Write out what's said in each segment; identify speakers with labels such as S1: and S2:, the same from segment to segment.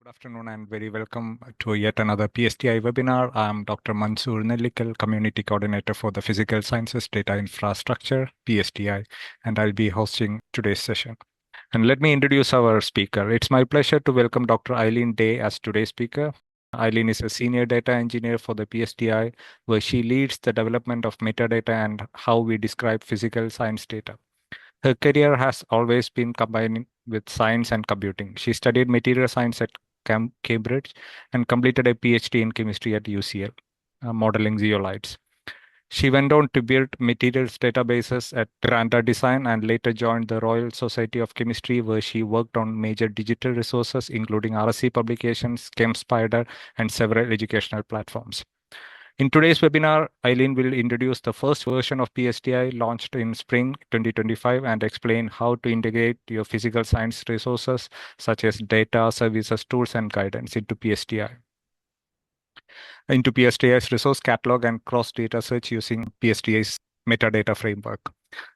S1: Good afternoon and very welcome to yet another PSDI webinar. I'm Dr. Mansoor Nellikal, Community Coordinator for the Physical Sciences Data Infrastructure, PSDI, and I'll be hosting today's session. And let me introduce our speaker. It's my pleasure to welcome Dr. Aileen Day as today's speaker. Aileen is a senior data engineer for the PSDI, where she leads the development of metadata and how we describe physical science data. Her career has always been combining with science and computing. She studied material science at Cambridge and completed a PhD in chemistry at UCL, modeling zeolites. She went on to build materials databases at Granda Design and later joined the Royal Society of Chemistry, where she worked on major digital resources, including RSC publications, ChemSpider, and several educational platforms. In today's webinar, Aileen will introduce the first version of PSDI launched in spring 2025 and explain how to integrate your physical science resources such as data, services, tools, and guidance into PSDI's resource catalog and cross-data search using PSDI's metadata framework.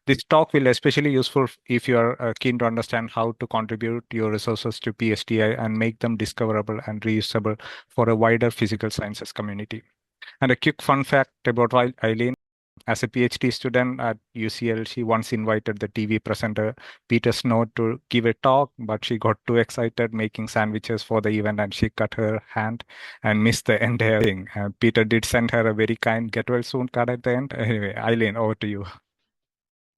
S1: This talk will especially useful if you are keen to understand how to contribute your resources to PSDI and make them discoverable and reusable for a wider physical sciences community. And a quick fun fact about Aileen. As a PhD student at UCL, she once invited the TV presenter Peter Snow to give a talk, but she got too excited making sandwiches for the event and she cut her hand and missed the entire thing. Peter did send her a very kind get well soon card at the end. Anyway, Aileen, over to you.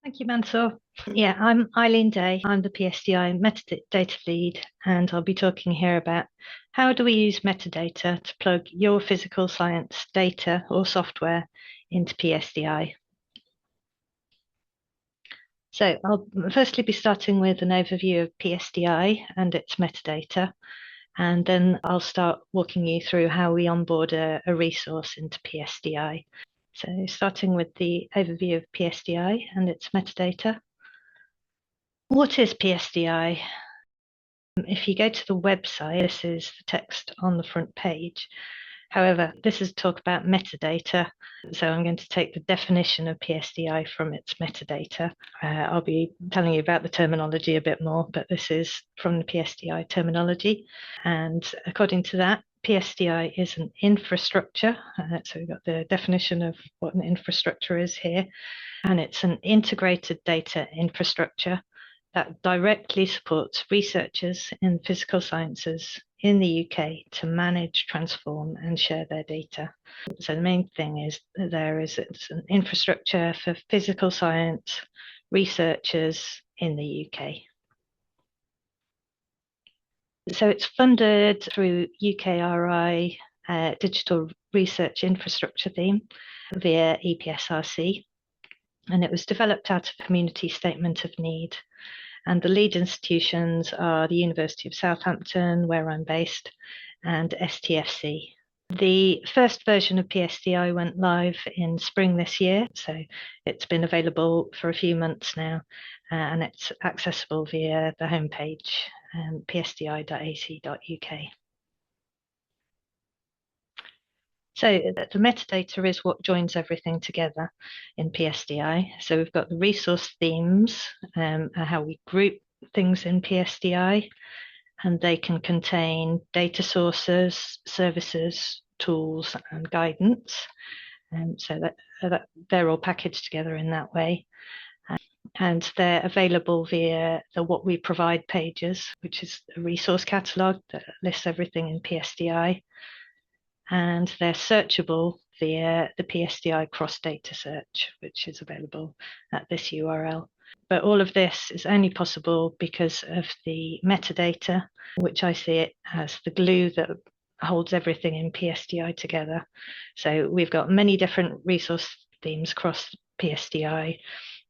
S2: Thank you, Mansoor. Yeah, I'm Aileen Day. I'm the PSDI metadata lead, and I'll be talking here about how do we use metadata to plug your physical science data or software into PSDI. So I'll firstly be starting with an overview of PSDI and its metadata, and then I'll start walking you through how we onboard a resource into PSDI. So starting with the overview of PSDI and its metadata. What is PSDI? If you go to the website, this is the text on the front page. However, this is talk about metadata, so I'm going to take the definition of PSDI from its metadata. I'll be telling you about the terminology a bit more, but this is from the PSDI terminology. And according to that, PSDI is an infrastructure. So we've got the definition of what an infrastructure is here. And it's an integrated data infrastructure that directly supports researchers in physical sciences in the UK to manage, transform, and share their data. So the main thing is it's an infrastructure for physical science researchers in the UK. So it's funded through UKRI Digital Research Infrastructure Theme via EPSRC, and it was developed out of a community statement of need. And the lead institutions are the University of Southampton, where I'm based, and STFC. The first version of PSDI went live in spring this year, so it's been available for a few months now, and it's accessible via the homepage, psdi.ac.uk. So the metadata is what joins everything together in PSDI. So we've got the resource themes, how we group things in PSDI, and they can contain data sources, services, tools, and guidance. So that they're all packaged together in that way. And they're available via the What We Provide pages, which is a resource catalogue that lists everything in PSDI. And they're searchable via the PSDI cross-data search, which is available at this URL. But all of this is only possible because of the metadata, which I see it as the glue that holds everything in PSDI together. So we've got many different resource themes across PSDI,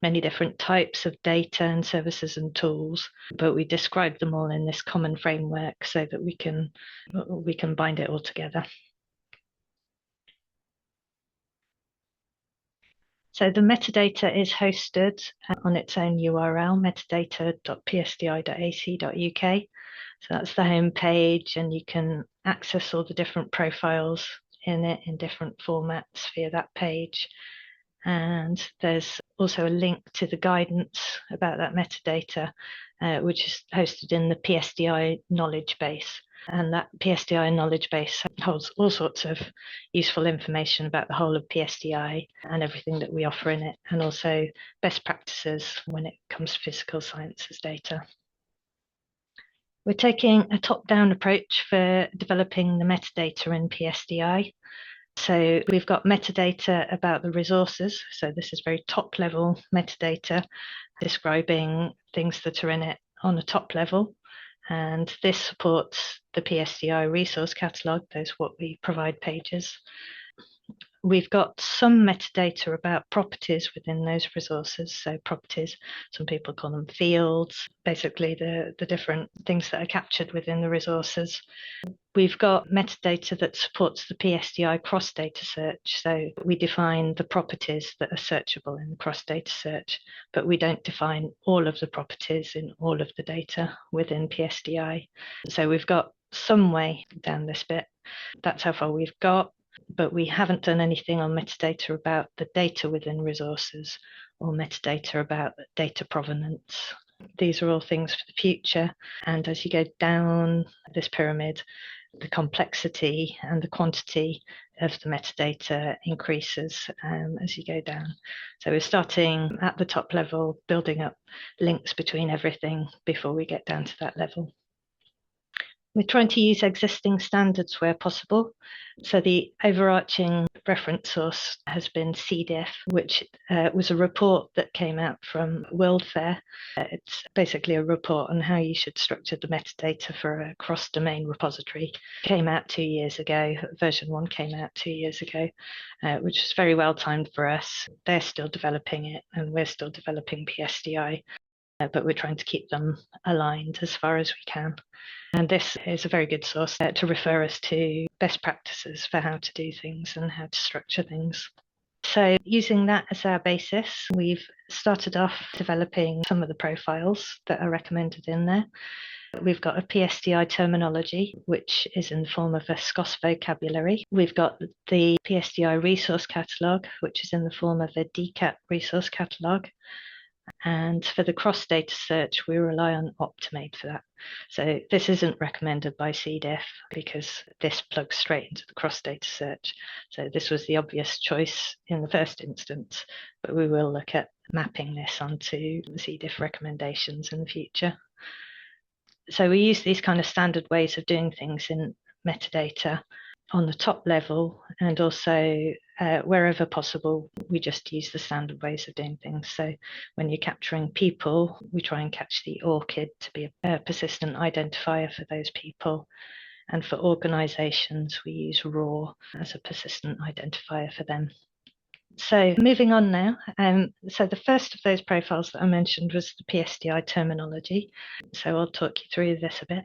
S2: many different types of data and services and tools, but we describe them all in this common framework so that we can bind it all together. So the metadata is hosted on its own URL, metadata.psdi.ac.uk. So that's the home page, and you can access all the different profiles in it in different formats via that page. And there's also a link to the guidance about that metadata, which is hosted in the PSDI knowledge base. And that PSDI knowledge base holds all sorts of useful information about the whole of PSDI and everything that we offer in it, and also best practices when it comes to physical sciences data. We're taking a top-down approach for developing the metadata in PSDI. So we've got metadata about the resources. So this is very top-level metadata describing things that are in it on a top level. And this supports the PSDI resource catalogue. Those what we provide pages. We've got some metadata about properties within those resources. So properties, some people call them fields, basically the different things that are captured within the resources. We've got metadata that supports the PSDI cross-data search. So we define the properties that are searchable in the cross-data search, but we don't define all of the properties in all of the data within PSDI. So we've got some way down this bit. That's how far we've got, but we haven't done anything on metadata about the data within resources or metadata about data provenance. These are all things for the future. And as you go down this pyramid, the complexity and the quantity of the metadata increases as you go down. So we're starting at the top level, building up links between everything before we get down to that level. We're trying to use existing standards where possible. So the overarching reference source has been CDIF, which was a report that came out from World Fair. It's basically a report on how you should structure the metadata for a cross-domain repository. It came out 2 years ago. Version 1 came out 2 years ago, which was very well timed for us. They're still developing it, and we're still developing PSDI, but we're trying to keep them aligned as far as we can. And this is a very good source to refer us to best practices for how to do things and how to structure things. So using that as our basis, we've started off developing some of the profiles that are recommended in there. We've got a PSDI terminology, which is in the form of a SCOS vocabulary. We've got the PSDI resource catalogue, which is in the form of a DCAT resource catalogue. And for the cross-data search, we rely on Optimade for that. So this isn't recommended by CDIF because this plugs straight into the cross-data search. So this was the obvious choice in the first instance, but we will look at mapping this onto the CDIF recommendations in the future. So we use these kind of standard ways of doing things in metadata on the top level, and also wherever possible, we just use the standard ways of doing things. So when you're capturing people, we try and catch the ORCID to be a persistent identifier for those people. And for organizations, we use RAW as a persistent identifier for them. So moving on now. So the first of those profiles that I mentioned was the PSDI terminology. So I'll talk you through this a bit.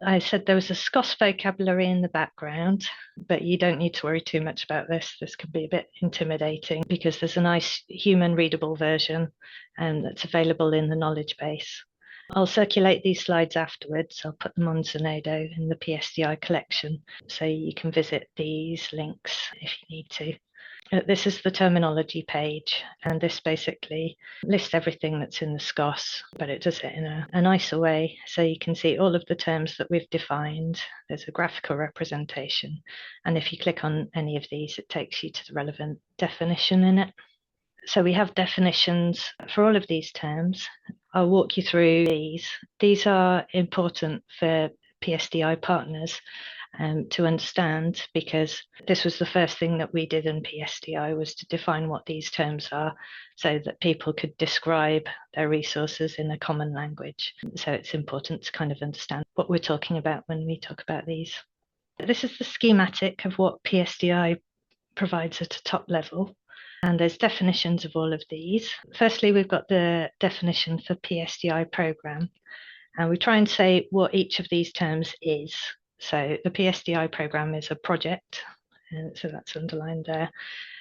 S2: I said there was a SCOS vocabulary in the background, but you don't need to worry too much about this. This can be a bit intimidating because there's a nice human readable version that's available in the knowledge base. I'll circulate these slides afterwards. I'll put them on Zenodo in the PSDI collection, so you can visit these links if you need to. This is the terminology page, and this basically lists everything that's in the SCOS, but it does it in a nicer way, so you can see all of the terms that we've defined. There's a graphical representation, and if you click on any of these, it takes you to the relevant definition in it. So we have definitions for all of these terms. I'll walk you through these. These are important for PSDI partners to understand, because this was the first thing that we did in PSDI, was to define what these terms are so that people could describe their resources in a common language. So it's important to kind of understand what we're talking about when we talk about these. This is the schematic of what PSDI provides at a top level. And there's definitions of all of these. Firstly, we've got the definition for PSDI program. And we try and say what each of these terms is. So the PSDI program is a project, so that's underlined there.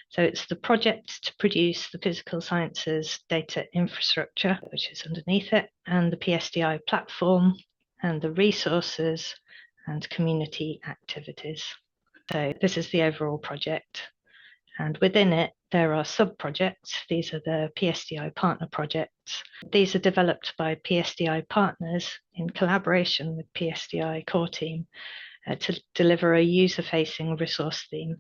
S2: So it's the project to produce the physical sciences data infrastructure, which is underneath it, and the PSDI platform, and the resources and community activities. So this is the overall project. And within it, there are sub-projects. These are the PSDI partner projects. These are developed by PSDI partners in collaboration with PSDI core team to deliver a user-facing resource theme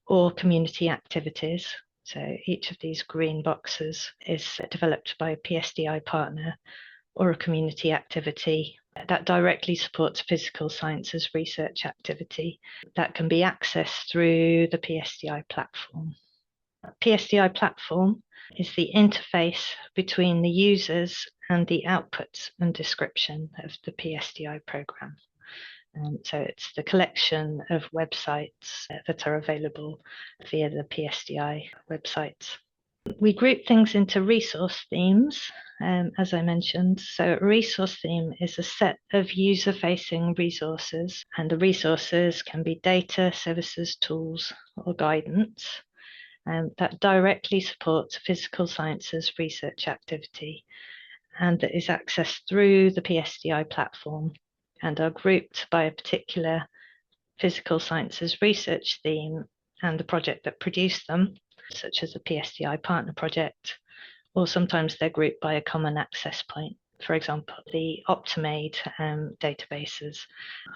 S2: or community activities. So each of these green boxes is developed by a PSDI partner or a community activity that directly supports physical sciences research activity that can be accessed through the PSDI platform. PSDI platform is the interface between the users and the outputs and description of the PSDI program. So it's the collection of websites that are available via the PSDI websites. We group things into resource themes, as I mentioned. So a resource theme is a set of user-facing resources, and the resources can be data, services, tools, or guidance that directly supports physical sciences research activity and that is accessed through the PSDI platform and are grouped by a particular physical sciences research theme and the project that produced them, such as a PSDI partner project, or sometimes they're grouped by a common access point. For example, the Optimade databases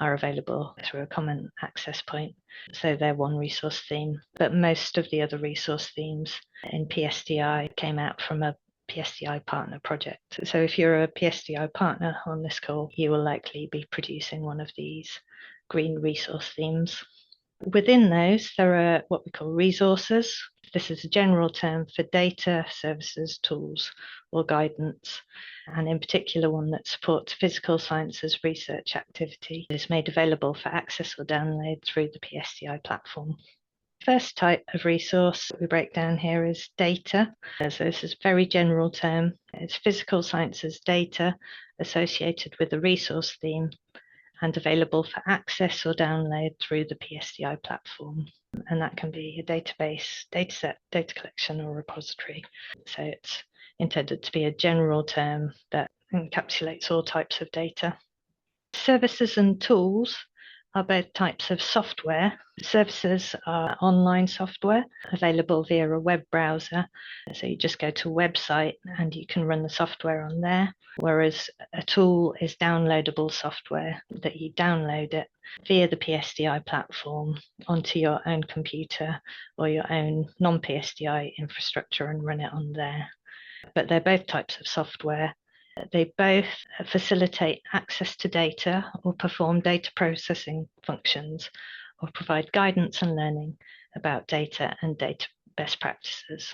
S2: are available through a common access point, so they're one resource theme, but most of the other resource themes in PSDI came out from a PSDI partner project. So if you're a PSDI partner on this call, you will likely be producing one of these green resource themes. Within those, there are what we call resources. This is a general term for data, services, tools, or guidance, and in particular one that supports physical sciences research activity is made available for access or download through the PSDI platform. First type of resource we break down here is data. So this is a very general term. It's physical sciences data associated with a resource theme and available for access or download through the PSDI platform. And that can be a database, dataset, data collection, or repository. So it's intended to be a general term that encapsulates all types of data. Services and tools are both types of software. Services are online software available via a web browser. So you just go to a website and you can run the software on there, whereas a tool is downloadable software that you download it via the PSDI platform onto your own computer or your own non-PSDI infrastructure and run it on there. But they're both types of software. They both facilitate access to data or perform data processing functions or provide guidance and learning about data and data best practices.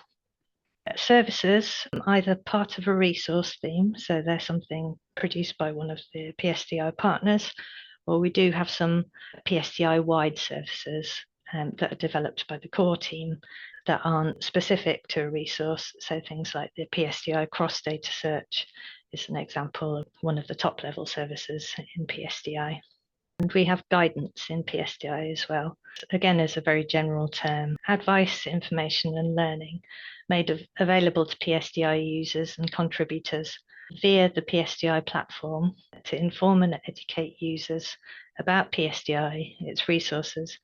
S2: Services, either part of a resource theme, so they're something produced by one of the PSDI partners, or we do have some PSDI-wide services that are developed by the core team that aren't specific to a resource. So things like the PSDI cross-data search is an example of one of the top-level services in PSDI. And we have guidance in PSDI as well. Again, as a very general term, advice, information, and learning made available to PSDI users and contributors via the PSDI platform to inform and educate users about PSDI, its resources,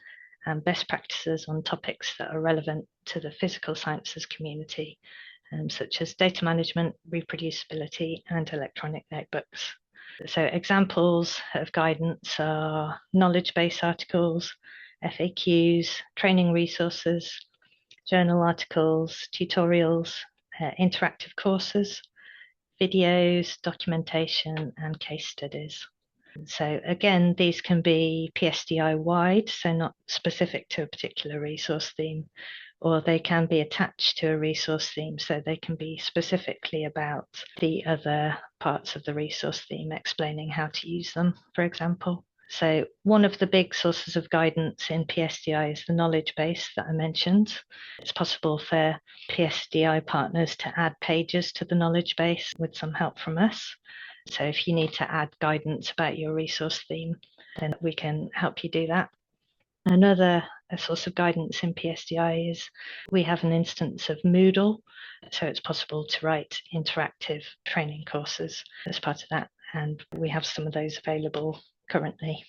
S2: and best practices on topics that are relevant to the physical sciences community, such as data management, reproducibility, and electronic notebooks. So examples of guidance are knowledge base articles, FAQs, training resources, journal articles, tutorials, interactive courses, videos, documentation, and case studies. So again, these can be PSDI wide, so not specific to a particular resource theme, or they can be attached to a resource theme, so they can be specifically about the other parts of the resource theme, explaining how to use them, for example. So one of the big sources of guidance in PSDI is the knowledge base that I mentioned. It's possible for PSDI partners to add pages to the knowledge base with some help from us. So if you need to add guidance about your resource theme, then we can help you do that. Another source of guidance in PSDI is we have an instance of Moodle, so it's possible to write interactive training courses as part of that, and we have some of those available currently.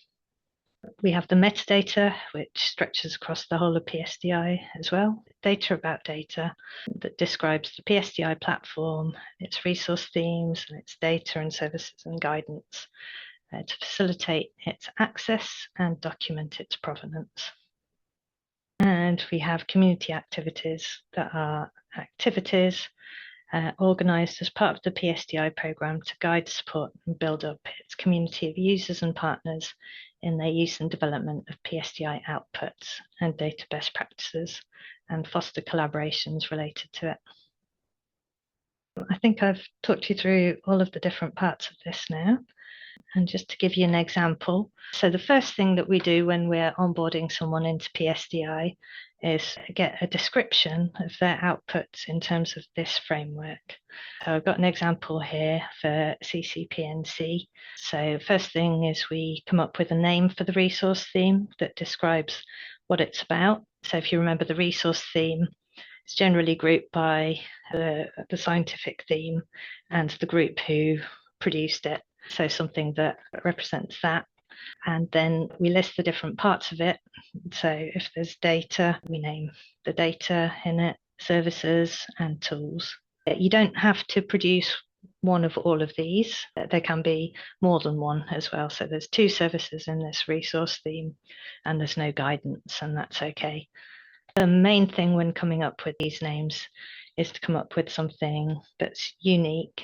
S2: We have the metadata, which stretches across the whole of PSDI as well. Data about data that describes the PSDI platform, its resource themes, and its data and services and guidance to facilitate its access and document its provenance. And we have community activities that are activities organised as part of the PSDI programme to guide, support and build up its community of users and partners in their use and development of PSDI outputs and data best practices and foster collaborations related to it. I think I've talked you through all of the different parts of this now. And just to give you an example, so the first thing that we do when we're onboarding someone into PSDI is get a description of their outputs in terms of this framework. So I've got an example here for CCPNC. So first thing is we come up with a name for the resource theme that describes what it's about. So if you remember, the resource theme is generally grouped by the scientific theme and the group who produced it. So something that represents that. And then we list the different parts of it. So if there's data, we name the data in it, services and tools. You don't have to produce one of all of these. There can be more than one as well. So there's 2 services in this resource theme and there's no guidance, and that's okay. The main thing when coming up with these names is to come up with something that's unique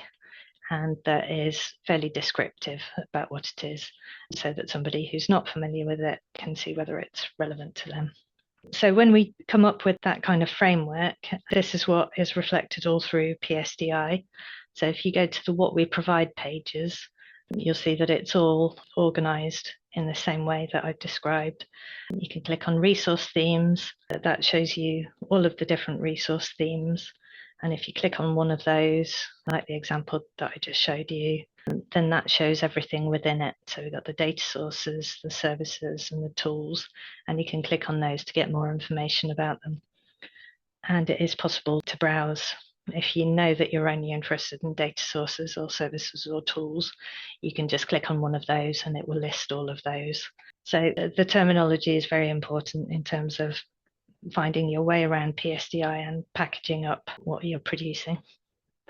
S2: and that is fairly descriptive about what it is, so that somebody who's not familiar with it can see whether it's relevant to them. So when we come up with that kind of framework, this is what is reflected all through PSDI. So if you go to the What We Provide pages, you'll see that it's all organised in the same way that I've described. You can click on resource themes. That shows you all of the different resource themes. And if you click on one of those, like the example that I just showed you, then that shows everything within it. So we've got the data sources, the services, and the tools, and you can click on those to get more information about them. And it is possible to browse. If you know that you're only interested in data sources or services or tools, you can just click on one of those and it will list all of those. So the terminology is very important in terms of finding your way around PSDI and packaging up what you're producing.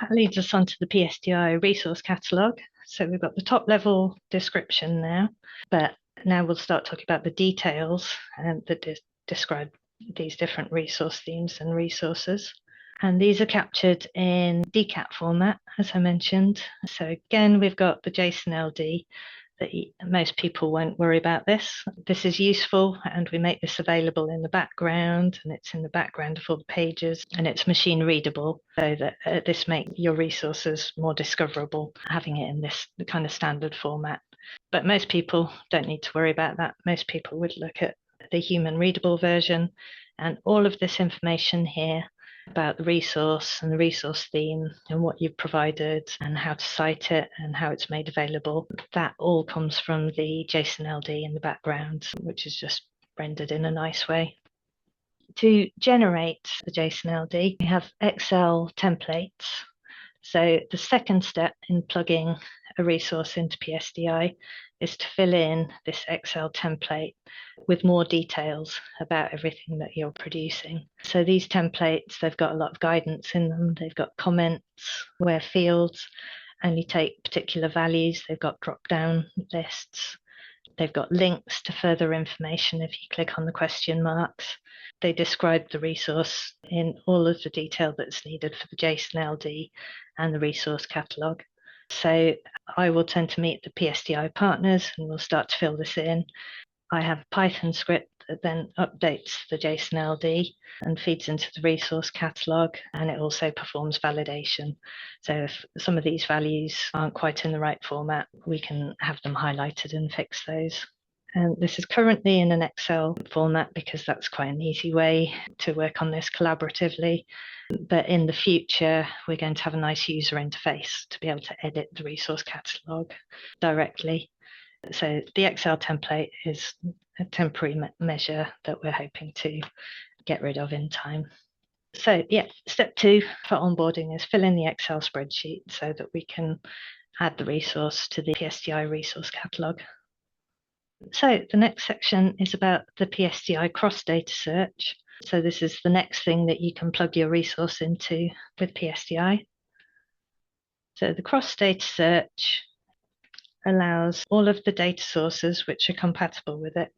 S2: That leads us on to the PSDI resource catalogue. So we've got the top level description now, but now we'll start talking about the details that describe these different resource themes and resources. And these are captured in DCAT format, as I mentioned. So again, we've got the JSON LD. That most people won't worry about this. This is useful, and we make this available in the background, and it's in the background of all the pages, and it's machine readable, so that this makes your resources more discoverable, having it in this kind of standard format. But most people don't need to worry about that. Most people would look at the human readable version, and all of this information here about the resource and the resource theme and what you've provided and how to cite it and how it's made available. That all comes from the JSON LD in the background, which is just rendered in a nice way. To generate the JSON LD, we have Excel templates. So the second step in plugging a resource into PSDI is to fill in this Excel template with more details about everything that you're producing. So these templates, they've got a lot of guidance in them. They've got comments where fields only take particular values. They've got drop-down lists. They've got links to further information if you click on the question marks. They describe the resource in all of the detail that's needed for the JSON LD and the resource catalogue. So I will tend to meet the PSDI partners and we'll start to fill this in. I have a Python script that then updates the JSON LD and feeds into the resource catalogue, and it also performs validation. So if some of these values aren't quite in the right format, we can have them highlighted and fix those. And this is currently in an Excel format because that's quite an easy way to work on this collaboratively. But in the future, we're going to have a nice user interface to be able to edit the resource catalogue directly. So the Excel template is a temporary measure that we're hoping to get rid of in time. So yeah, step 2 for onboarding is fill in the Excel spreadsheet so that we can add the resource to the PSDI resource catalogue. So the next section is about the PSDI cross-data search. So this is the next thing that you can plug your resource into with PSDI. So the cross-data search allows all of the data sources which are compatible with it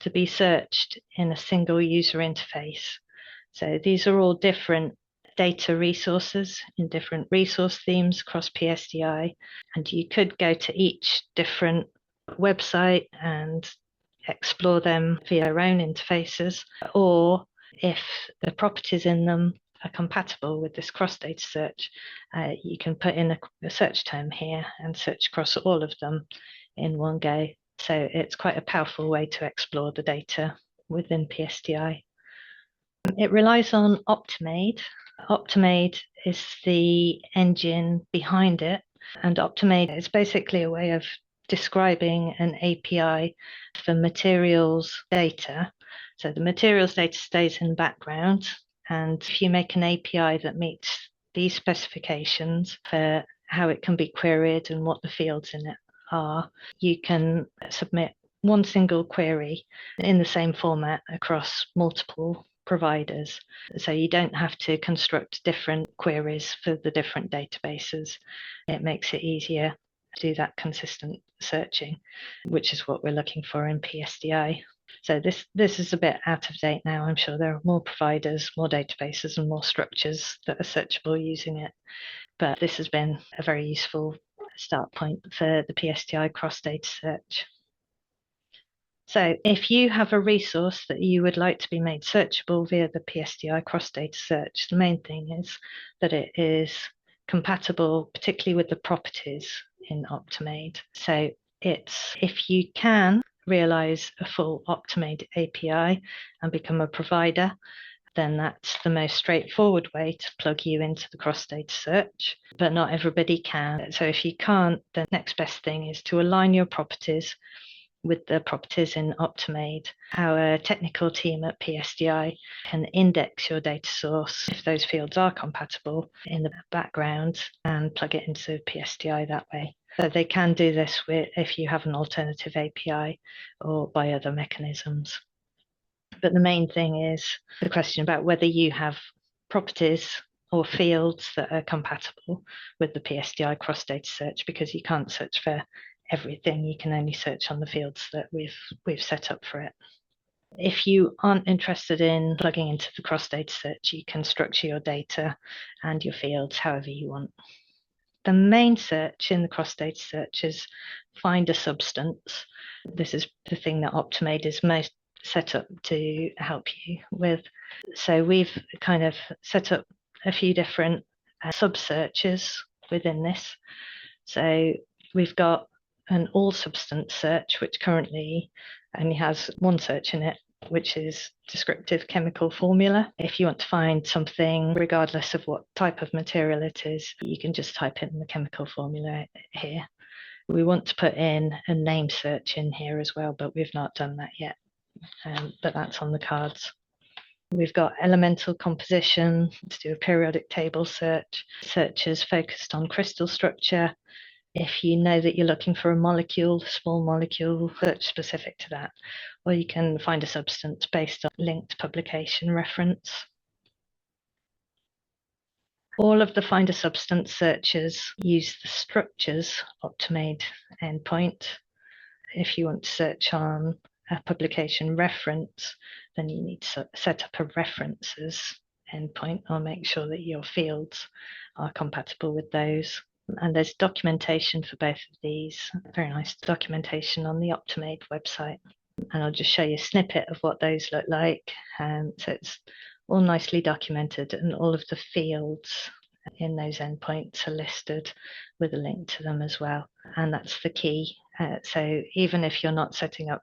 S2: to be searched in a single user interface. So these are all different data resources in different resource themes across PSDI, and you could go to each different website and explore them via their own interfaces, or if the properties in them are compatible with this cross-data search, you can put in a search term here and search across all of them in one go. So it's quite a powerful way to explore the data within PSDI. It relies on Optimade. Optimade is the engine behind it, and Optimade is basically a way of describing an API for materials data. So the materials data stays in the background, and if you make an API that meets these specifications for how it can be queried and what the fields in it are, you can submit one single query in the same format across multiple providers. So you don't have to construct different queries for the different databases. It makes it easier to do that consistent searching, which is what we're looking for in PSDI. So this is a bit out of date now. I'm sure there are more providers, more databases, and more structures that are searchable using it. But this has been a very useful start point for the PSDI cross-data search. So if you have a resource that you would like to be made searchable via the PSDI cross-data search, the main thing is that it is compatible, particularly with the properties in Optimade. So it's, if you can realize a full Optimade API and become a provider, then that's the most straightforward way to plug you into the cross-data search, but not everybody can. So if you can't, the next best thing is to align your properties with the properties in Optimade. Our technical team at PSDI can index your data source if those fields are compatible in the background and plug it into PSDI that way. So they can do this if you have an alternative API or by other mechanisms. But the main thing is the question about whether you have properties or fields that are compatible with the PSDI cross-data search, because you can't search for everything. You can only search on the fields that we've set up for it. If you aren't interested in plugging into the cross-data search, you can structure your data and your fields however you want. The main search in the cross-data search is find a substance. This is the thing that Optimade is most set up to help you with. So we've kind of set up a few different sub-searches within this. So we've got an all substance search, which currently only has one search in it, which is descriptive chemical formula. If you want to find something, regardless of what type of material it is, you can just type in the chemical formula here. We want to put in a name search in here as well, but we've not done that yet. But that's on the cards. We've got elemental composition to do a periodic table search. Searches focused on crystal structure. If you know that you're looking for a molecule, small molecule, search specific to that. Or you can find a substance based on linked publication reference. All of the find a substance searches use the structures Optimade endpoint. If you want to search on a publication reference, then you need to set up a references endpoint or make sure that your fields are compatible with those. And there's documentation for both of these, very nice documentation on the Optimade website. And I'll just show you a snippet of what those look like. So it's all nicely documented, and all of the fields in those endpoints are listed with a link to them as well. And that's the key. So even if you're not setting up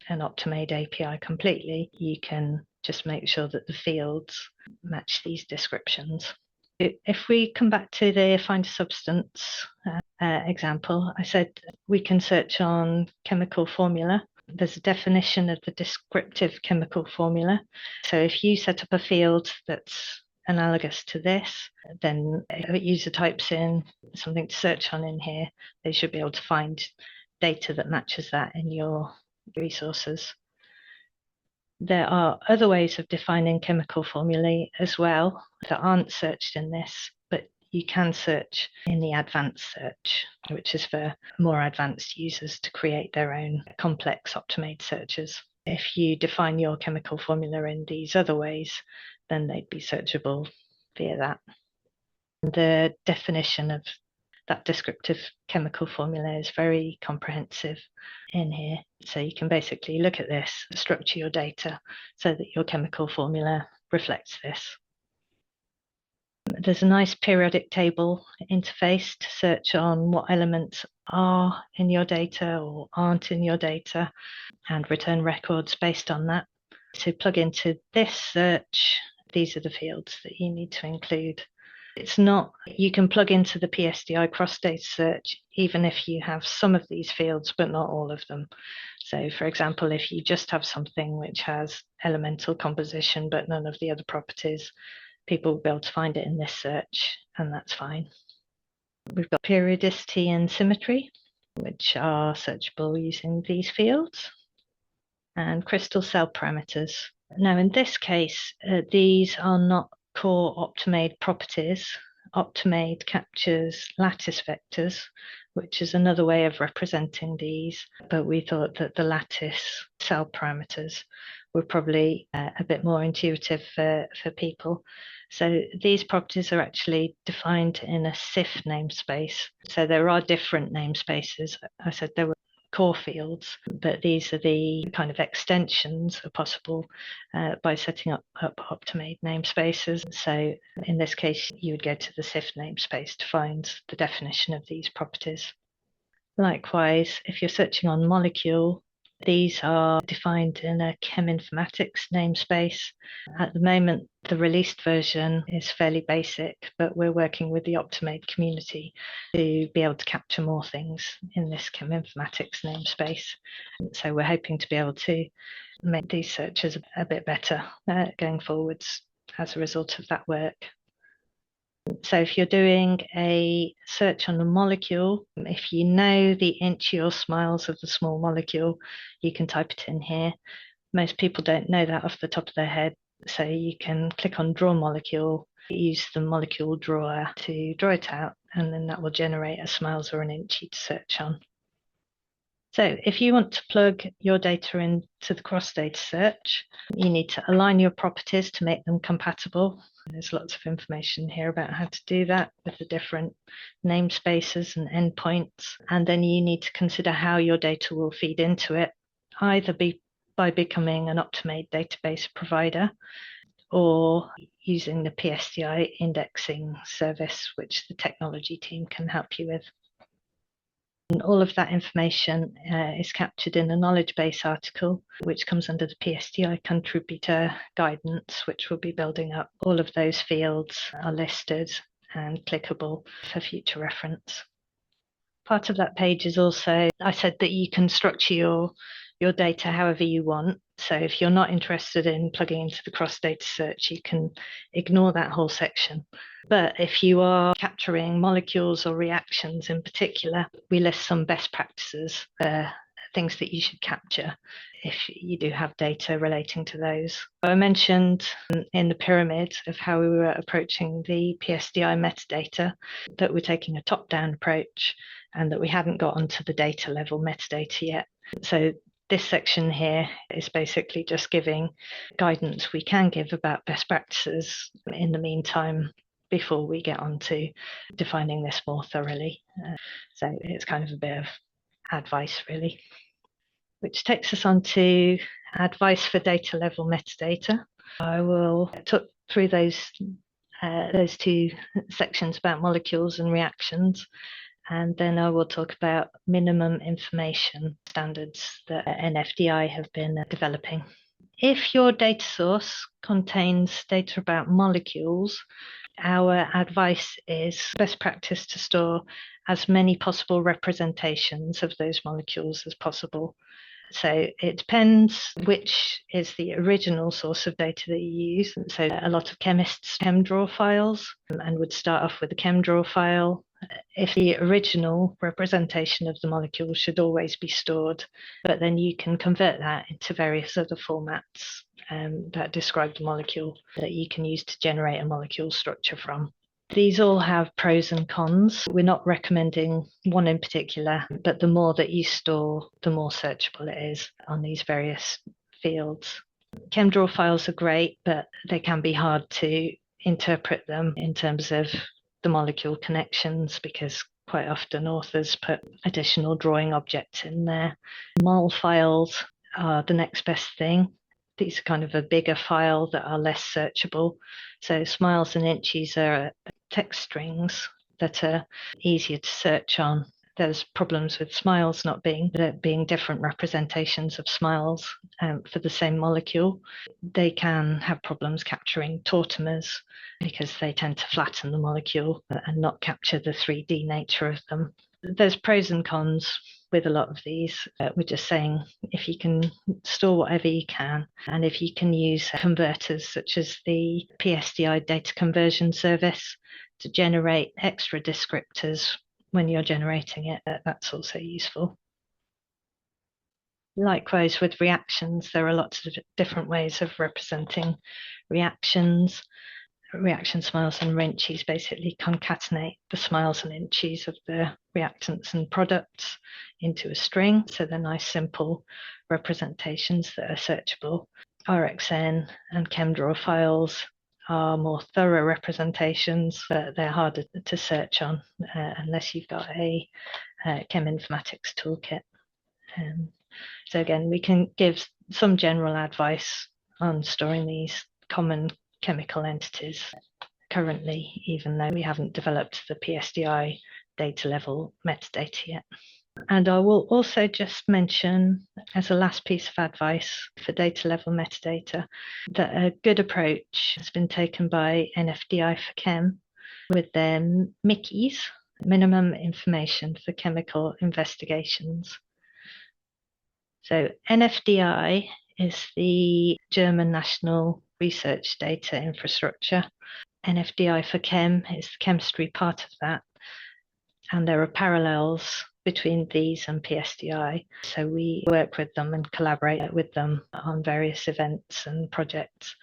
S2: an Optimade API completely, you can just make sure that the fields match these descriptions. If we come back to the find a substance example, I said we can search on chemical formula. There's a definition of the descriptive chemical formula. So if you set up a field that's analogous to this, then if a user types in something to search on in here, they should be able to find data that matches that in your resources. There are other ways of defining chemical formulae as well that aren't searched in this, but you can search in the advanced search, which is for more advanced users to create their own complex Optimade searches. If you define your chemical formula in these other ways, then they'd be searchable via that. The definition of that descriptive chemical formula is very comprehensive in here. So you can basically look at this, structure your data so that your chemical formula reflects this. There's a nice periodic table interface to search on what elements are in your data or aren't in your data and return records based on that. To plug into this search, these are the fields that you need to include. It's not, you can plug into the PSDI cross-data search even if you have some of these fields, but not all of them. So for example, if you just have something which has elemental composition, but none of the other properties, people will be able to find it in this search, and that's fine. We've got periodicity and symmetry, which are searchable using these fields, and crystal cell parameters. Now, in this case, these are not core Optimade properties. Optimade captures lattice vectors, which is another way of representing these, but we thought that the lattice cell parameters were probably a bit more intuitive for people. So these properties are actually defined in a CIF namespace. So there are different namespaces. I said there were core fields, but these are the kind of extensions are possible by setting up Optimade namespaces. So in this case, you would go to the CIF namespace to find the definition of these properties. Likewise, if you're searching on molecule, these are defined in a cheminformatics namespace. At the moment, the released version is fairly basic, but we're working with the Optimade community to be able to capture more things in this cheminformatics namespace. So we're hoping to be able to make these searches a bit better going forwards as a result of that work. So if you're doing a search on a molecule, if you know the inch or smiles of the small molecule, you can type it in here. Most people don't know that off the top of their head, so you can click on draw molecule, use the molecule drawer to draw it out, and then that will generate a smiles or an inchy to search on. So if you want to plug your data into the cross-data search, you need to align your properties to make them compatible. There's lots of information here about how to do that with the different namespaces and endpoints. And then you need to consider how your data will feed into it, either by becoming an Optimade database provider or using the PSDI indexing service, which the technology team can help you with. And all of that information is captured in a knowledge base article, which comes under the PSDI contributor guidance, which we'll be building up. All of those fields are listed and clickable for future reference. Part of that page is also, I said that you can structure your data however you want. So if you're not interested in plugging into the cross-data search, you can ignore that whole section. But if you are capturing molecules or reactions in particular, we list some best practices, things that you should capture if you do have data relating to those. I mentioned in the pyramid of how we were approaching the PSDI metadata that we're taking a top-down approach and that we hadn't got onto the data level metadata yet. So this section here is basically just giving guidance we can give about best practices in the meantime before we get on to defining this more thoroughly. So it's kind of a bit of advice really, which takes us on to advice for data level metadata. I will talk through those two sections about molecules and reactions, and then I will talk about minimum information standards that NFDI have been developing. If your data source contains data about molecules, our advice is best practice to store as many possible representations of those molecules as possible. So it depends which is the original source of data that you use. So a lot of chemists ChemDraw files and would start off with a ChemDraw file if the original representation of the molecule should always be stored, but then you can convert that into various other formats that describe the molecule that you can use to generate a molecule structure from. These all have pros and cons. We're not recommending one in particular, but the more that you store, the more searchable it is on these various fields. ChemDraw files are great, but they can be hard to interpret them in terms of the molecule connections, because quite often authors put additional drawing objects in there. Mol files are the next best thing. These are kind of a bigger file that are less searchable. So smiles and inches are text strings that are easier to search on. There's problems with smiles not being different representations of smiles for the same molecule. They can have problems capturing tautomers because they tend to flatten the molecule and not capture the 3D nature of them. There's pros and cons with a lot of these. We're just saying if you can store whatever you can, and if you can use converters such as the PSDI data conversion service to generate extra descriptors when you're generating it, that's also useful. Likewise with reactions, there are lots of different ways of representing reactions. Reaction smiles and rinchies basically concatenate the smiles and inchies of the reactants and products into a string. So they're nice, simple representations that are searchable. RxN and ChemDraw files are more thorough representations, but they're harder to search on unless you've got a cheminformatics toolkit. So again, we can give some general advice on storing these common chemical entities currently, even though we haven't developed the PSDI data level metadata yet. And I will also just mention, as a last piece of advice for data level metadata, that a good approach has been taken by NFDI for Chem with their MICIs, minimum information for chemical investigations. So NFDI is the German National Research Data Infrastructure. NFDI for Chem is the chemistry part of that. And there are parallels between these and PSDI. So we work with them and collaborate with them on various events and projects.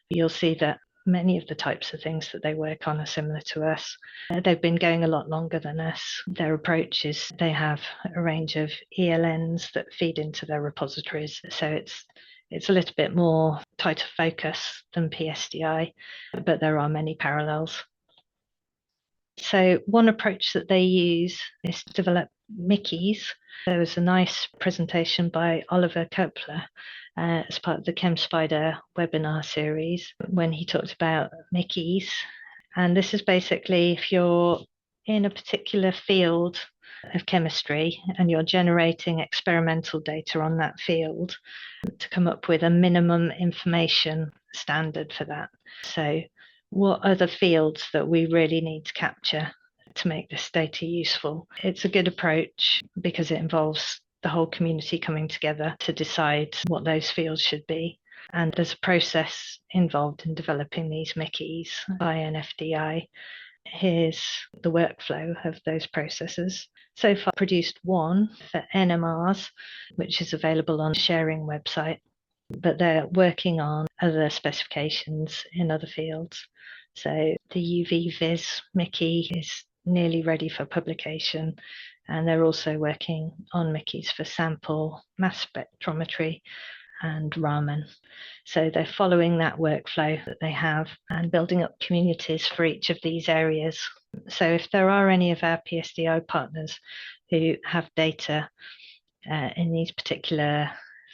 S2: You'll see that many of the types of things that they work on are similar to us. They've been going a lot longer than us. Their approach is they have a range of ELNs that feed into their repositories. So it's a little bit more tighter focus than PSDI, but there are many parallels. So one approach that they use is to develop MICIs. There was a nice presentation by Oliver Kopler as part of the ChemSpider webinar series when he talked about MICIs. And this is basically if you're in a particular field of chemistry and you're generating experimental data on that field, to come up with a minimum information standard for that. So what are the fields that we really need to capture to make this data useful? It's a good approach because it involves the whole community coming together to decide what those fields should be. And there's a process involved in developing these MICIs by NFDI. Here's the workflow of those processes. So far produced one for NMRs, which is available on the sharing website, but they're working on other specifications in other fields. So the UV-Vis MICI is nearly ready for publication, and they're also working on MICIs for sample, mass spectrometry, and Raman. So they're following that workflow that they have and building up communities for each of these areas. So if there are any of our PSDI partners who have data in these particular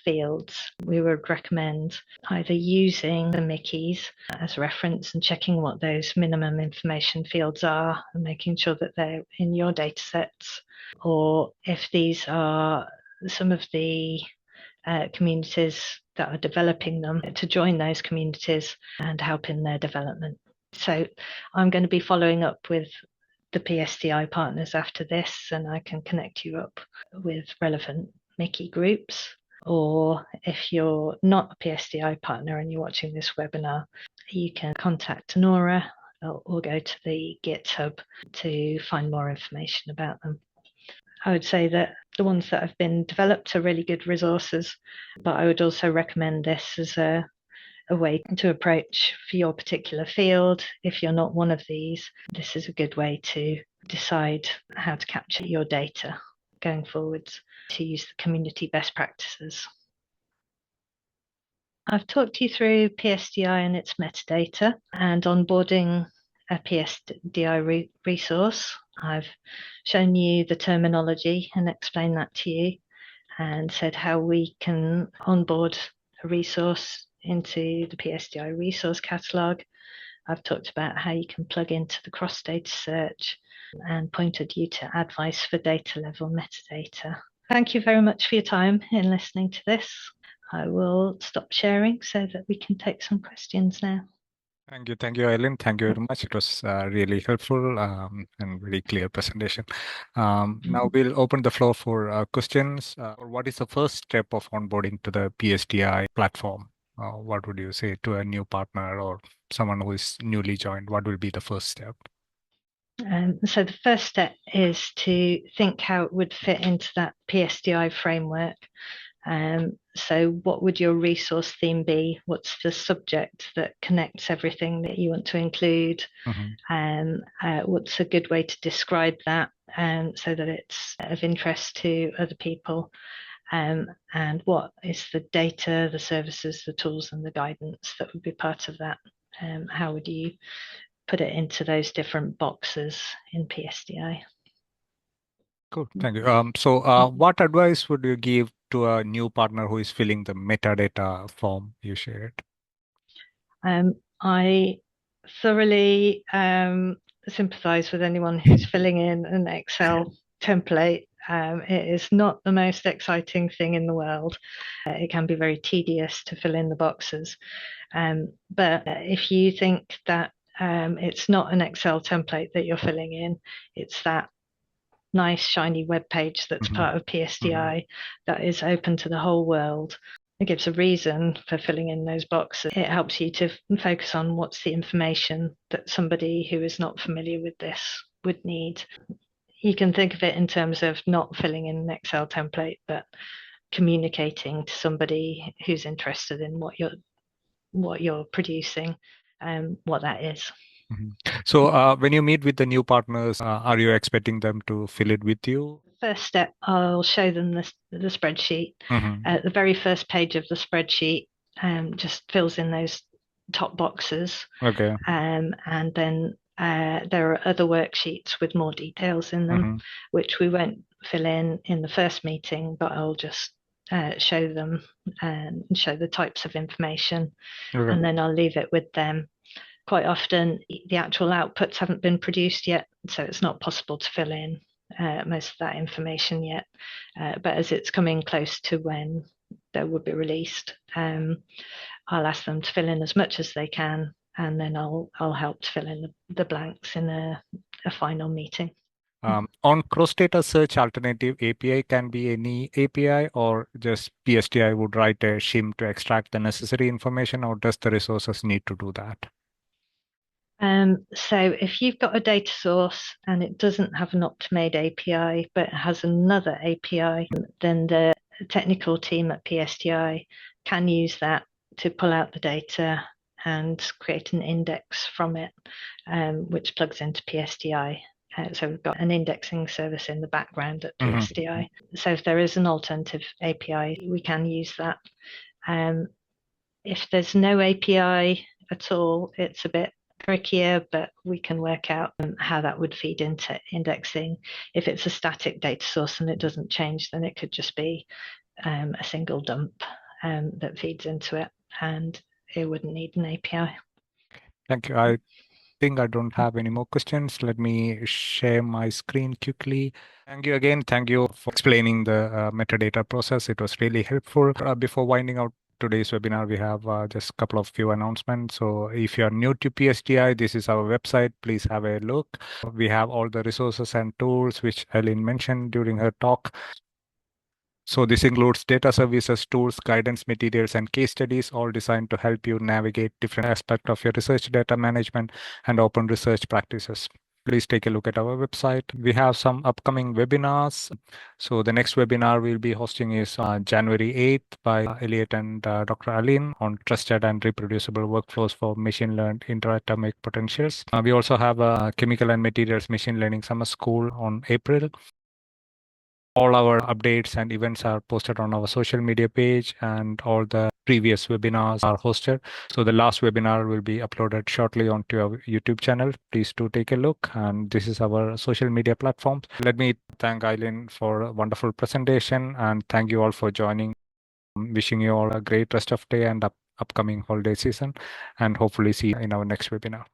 S2: fields, we would recommend either using the MICIs as reference and checking what those minimum information fields are and making sure that they're in your data sets, or if these are some of the communities that are developing them, to join those communities and help in their development. So I'm going to be following up with the PSDI partners after this, and I can connect you up with relevant MICI groups. Or if you're not a PSDI partner and you're watching this webinar, you can contact Nora or go to the GitHub to find more information about them. I would say that the ones that have been developed are really good resources, but I would also recommend this as a way to approach for your particular field. If you're not one of these, this is a good way to decide how to capture your data going forwards, to use the community best practices. I've talked you through PSDI and its metadata and onboarding a PSDI resource. I've shown you the terminology and explained that to you and said how we can onboard a resource into the PSDI resource catalogue. I've talked about how you can plug into the cross data search and pointed you to advice for data level metadata. Thank you very much for your time in listening to this. I will stop sharing so that we can take some questions now.
S1: Thank you, Aileen. Thank you very much. It was really helpful and very clear presentation. Now we'll open the floor for questions. What is the first step of onboarding to the PSDI platform? What would you say to a new partner or someone who is newly joined? What will be the first step?
S2: So the first step is to think how it would fit into that PSDI framework. So what would your resource theme be? What's the subject that connects everything that you want to include? What's a good way to describe that so that it's of interest to other people? And what is the data, the services, the tools, and the guidance that would be part of that? How would you put it into those different boxes in PSDI?
S1: Cool, thank you. So what advice would you give to a new partner who is filling the metadata form you shared?
S2: I thoroughly sympathize with anyone who's filling in an Excel template. It is not the most exciting thing in the world. It can be very tedious to fill in the boxes. But if you think that it's not an Excel template that you're filling in, it's that nice shiny web page that's part of PSDI that is open to the whole world. It gives a reason for filling in those boxes. It helps you to focus on what's the information that somebody who is not familiar with this would need. You can think of it in terms of not filling in an Excel template, but communicating to somebody who's interested in what you're producing and what that is.
S1: So when you meet with the new partners, are you expecting them to fill it with you?
S2: First step, I'll show them the spreadsheet. The very first page of the spreadsheet just fills in those top boxes.
S1: Okay.
S2: And then there are other worksheets with more details in them, which we won't fill in the first meeting, but I'll just show them and show the types of information, and then I'll leave it with them. Quite often, the actual outputs haven't been produced yet, so it's not possible to fill in most of that information yet. But as it's coming close to when they will be released, I'll ask them to fill in as much as they can, and then I'll help to fill in the blanks in a final meeting.
S1: On cross-data search alternative API can be any API, or just PSDI would write a shim to extract the necessary information, or does the resources need to do that?
S2: So if you've got a data source and it doesn't have an Optimade API, but it has another API, then the technical team at PSDI can use that to pull out the data and create an index from it, which plugs into PSDI. So we've got an indexing service in the background at PSDI. So if there is an alternative API, we can use that. If there's no API at all, it's a bit trickier, but we can work out how that would feed into indexing. If it's a static data source and it doesn't change, then it could just be a single dump that feeds into it, and it wouldn't need an API.
S1: Thank you. I think I don't have any more questions. Let me share my screen quickly. Thank you again. Thank you for explaining the metadata process. It was really helpful. Before winding out today's webinar, we have just a couple of few announcements. So if you are new to PSDI, this is our website. Please have a look. We have all the resources and tools which Aileen mentioned during her talk. So this includes data services, tools, guidance materials, and case studies, all designed to help you navigate different aspects of your research data management and open research practices. Please take a look at our website. We have some upcoming webinars. So the next webinar we'll be hosting is January 8th by Elliot and Dr. Aileen on trusted and reproducible workflows for machine learned interatomic potentials. We also have a chemical and materials machine learning summer school on April. All our updates and events are posted on our social media page, and all the previous webinars are hosted. So the last webinar will be uploaded shortly onto our YouTube channel. Please do take a look. And this is our social media platforms. Let me thank Aileen for a wonderful presentation, and thank you all for joining. Wishing you all a great rest of day and upcoming holiday season, and hopefully see you in our next webinar.